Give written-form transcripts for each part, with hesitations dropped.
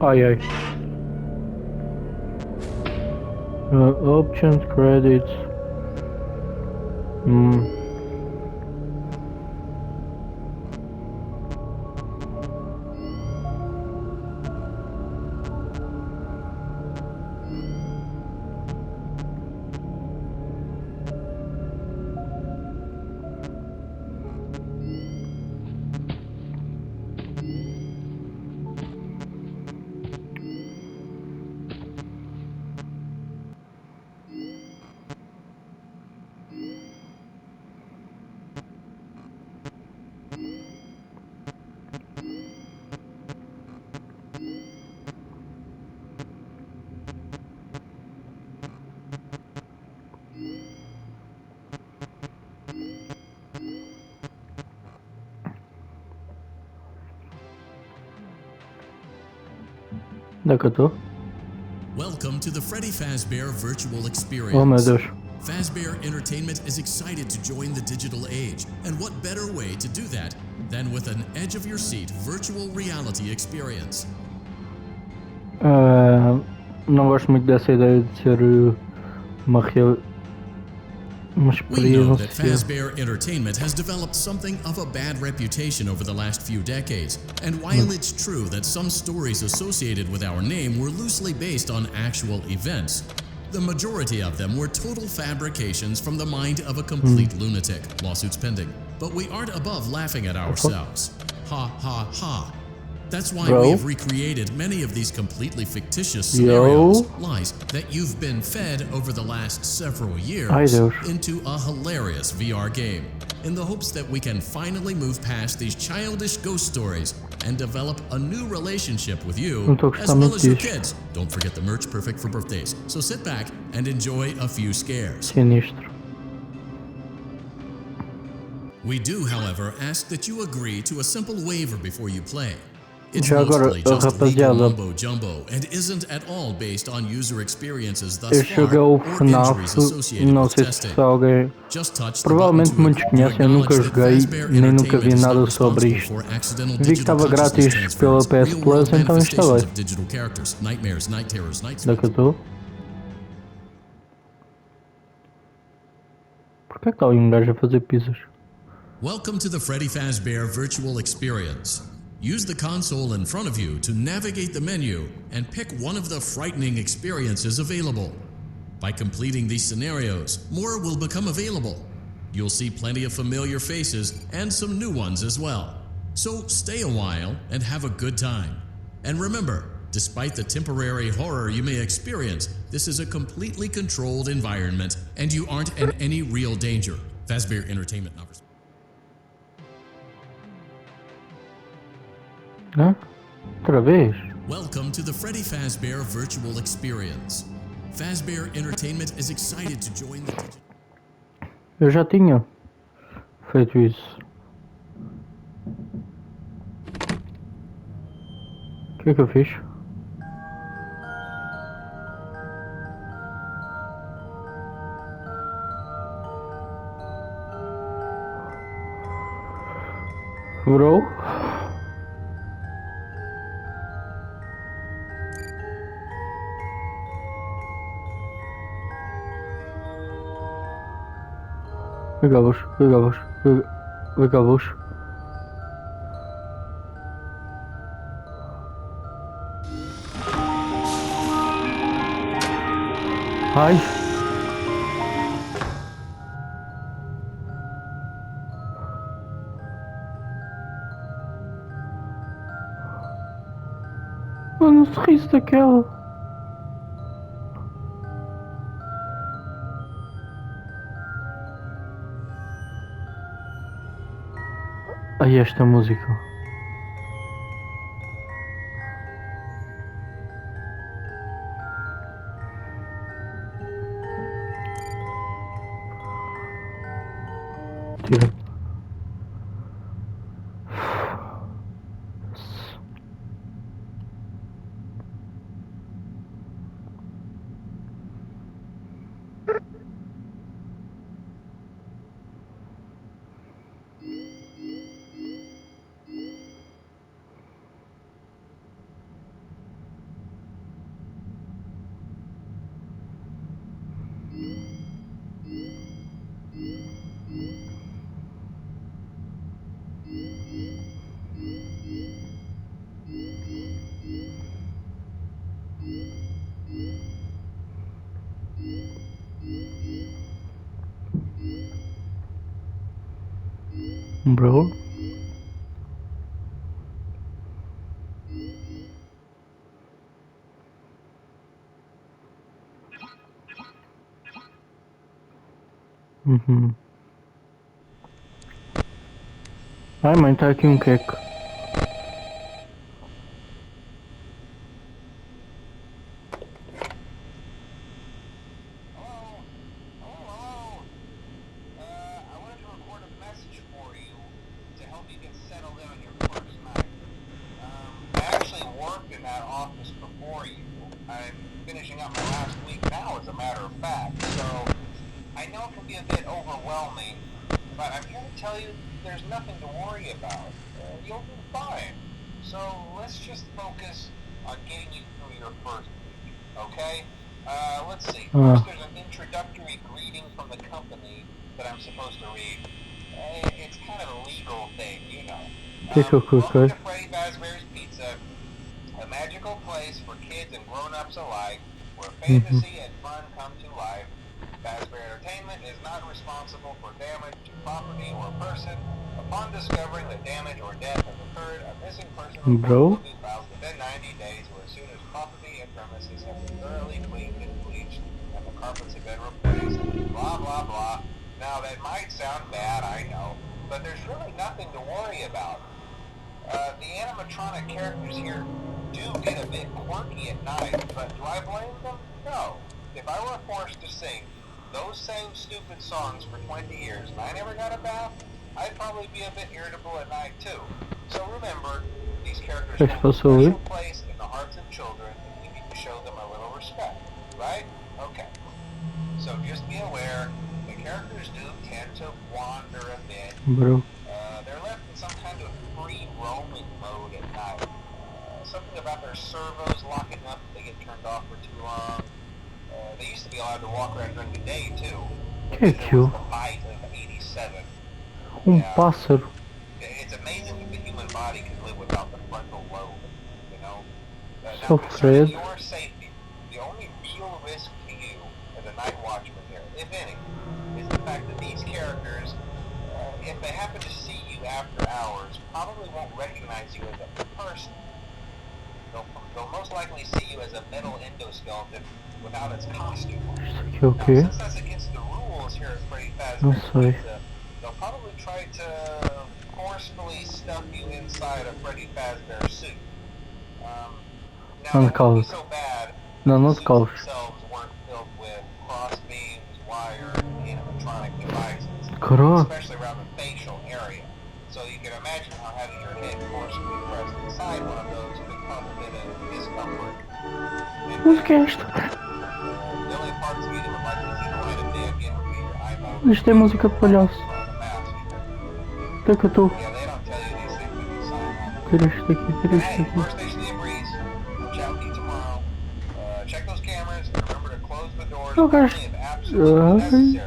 Ai ai. Options, credits. Hmm. Onde é que eu tô? Welcome to the Freddy Fazbear virtual experience. Oh meu Deus. Fazbear Entertainment is excited to join the digital age, and what better way to do that than with an edge-of-your-seat virtual reality experience? Não gosto muito dessa ideia de ser uma real... uma We know that experiência. Fazbear Entertainment has developed something of a bad reputation over the last few decades, and while it's true that some stories associated with our name were loosely based on actual events, the majority of them were total fabrications from the mind of a complete lunatic, lawsuits pending. But we aren't above laughing at ourselves. Ha ha ha. That's why we have recreated many of these completely fictitious scenarios, lies, that you've been fed over the last several years into a hilarious VR game, in the hopes that we can finally move past these childish ghost stories and develop a new relationship with you, as well as your kids. Don't forget the merch, perfect for birthdays. So sit back and enjoy a few scares. Sinistro. We do, however, ask that you agree to a simple waiver before you play. It's Já agora, mostly just legal rapaziada, mumbo jumbo and isn't at all based on user experiences thus este jogo far é o or injuries FNAF, associated não with sei testing. se alguém... Just touch the button Provavelmente muitos to conhecem, eu nunca acknowledge that joguei, Fazbear nem nunca vi Entertainment is not nada sobre responsible isto. for accidental Vi que digital estava consciousness grátis pela transference, PS real-world Plus, então manifestations instalei. of digital characters, nightmares, night terrors, night Onde é que eu estou? Porquê é que está ali um gajo a fazer pizzas? Welcome to the Freddy Fazbear virtual experience. Use the console in front of you to navigate the menu and pick one of the frightening experiences available. By completing these scenarios, more will become available. You'll see plenty of familiar faces and some new ones as well. So stay a while and have a good time. And remember, despite the temporary horror you may experience, this is a completely controlled environment and you aren't in any real danger. Fazbear Entertainment offers. Hã? Outra vez? Welcome to the Freddy Fazbear virtual experience. Fazbear Entertainment is excited to join the digital... Eu já tinha feito isso. O que é que eu fiz? Bro? Pegá-los, pegá-los, pegá-los. Ai! Mano, o sorriso daquela. Ai, esta música. Tira. Bro. Uhum. Ai, mãe, tá aqui um queco. Ah, que eu coloquei? Uhum. Bro? Já se passou ali? Bro. Que é aquilo? Um pássaro. Seu Fred. Isto aqui é o quê? Não sei. Não te causes. Não, não te causes. Caralho. Que música é esta? Isto é música de palhaço. Onde é que eu estou? Tira isto aqui, tira isto aqui. O gajo. Ai.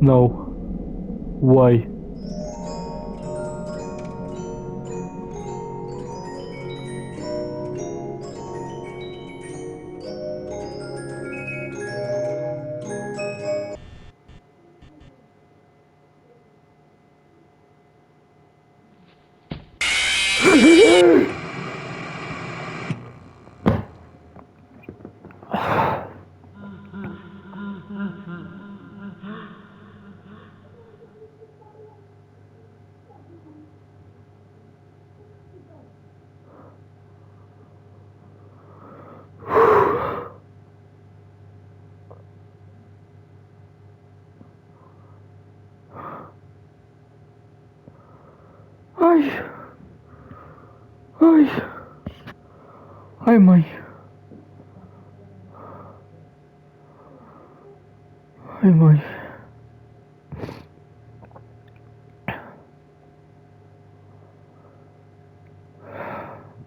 No. Why? Ai. Ai. Ai, mãe. Ai, mãe.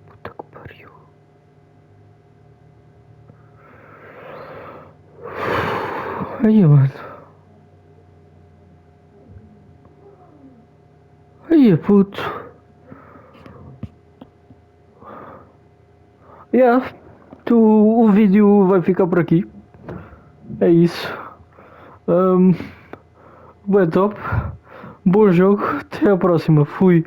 Puta que pariu. Ai, mano. Ia puto. Yeah. O vídeo vai ficar por aqui. É isso. Um, Bem top. Bom jogo. Até a próxima. Fui.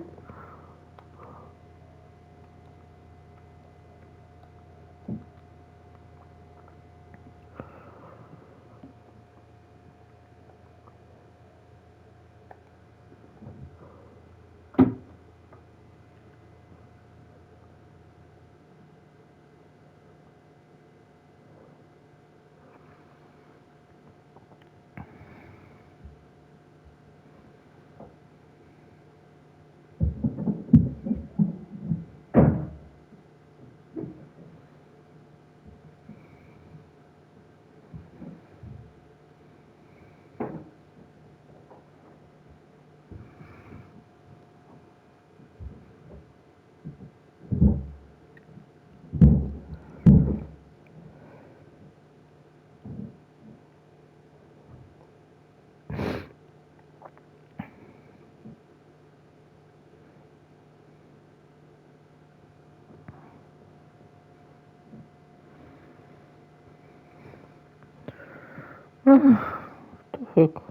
Fuck.